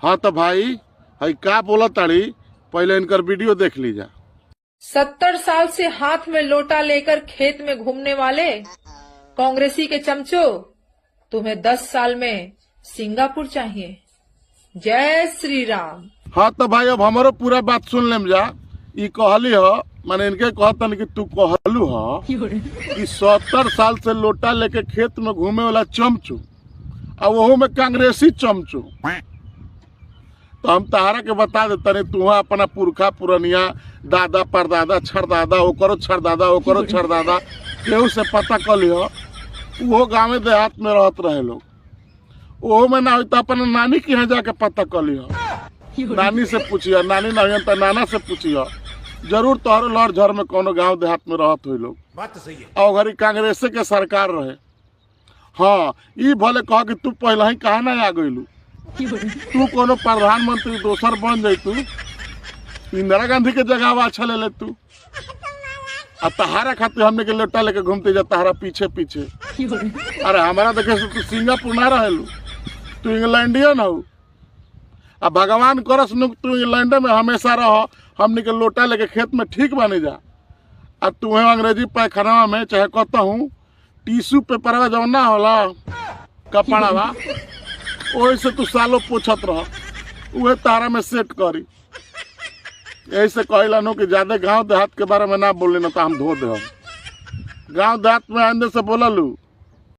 हाँ तो भाई हई का बोला ताड़ी, पहले इनकर वीडियो देख लीजा। 70 साल से हाथ में लोटा लेकर खेत में घूमने वाले कांग्रेसी के चमचो, तुम्हें 10 साल में सिंगापुर चाहिए। जय श्री राम। हाँ तो भाई अब हमारो पूरा बात सुन लेम जा। ई कहली ह माने इनके कहतन कि तू कहलू ह कि 70 साल से लोटा लेके खेत में घूमे वाला चमचू और वहू में कांग्रेसी चमचू। तो हम तहारा के बता देता नहीं, तू अपना पुरखा पुरनिया दादा परदादा छरदादा ओकरो छरदादा ओकरो छरदादा केहू से पता कली हो। वो गाँव देहात में रहत रहे लोग, ओहो में ना हो तो अपना नानी के यहाँ जाके पता कली हो। नानी से पूछिए, नानी ना हो तो नाना से पूछिए, जरूर तोहर लड़ झर में कोनो गांव देहात में रहत हुई लोग। बात तो सही है। और घरी कांग्रेस के सरकार रहे। हाँ ई भले कह कि तू पहले ही कहा ना आ गईलू, तू कोनो प्रधानमंत्री दोसर बन जैतू, इंदिरा गांधी के जगह अच्छा ले ले तू। आ तहारा खातिर हमने के लोटा लेके घूमते जा तहारा पीछे पीछे। अरे हमारा देखे से तू सिंगापुर ना रहेलू, तू इंग्लैंडियन हो। अब भगवान करस नुक तू इंग्लैंड में हमेशा रह, हमने के लोटा लेके खेत में ठीक बने जा। अब तुम्हें अंग्रेजी पैखाना में चाहे कहता हूँ टिश्यू पेपर जो ना होला कपड़ा वही से तू सालों पोछत रह, उहे तारा में सेट करी। यही से कहला नो कि ज्यादा गांव देहात के बारे में ना बोले ना तो हम धो दे। गांव देहात में आंदे से बोललू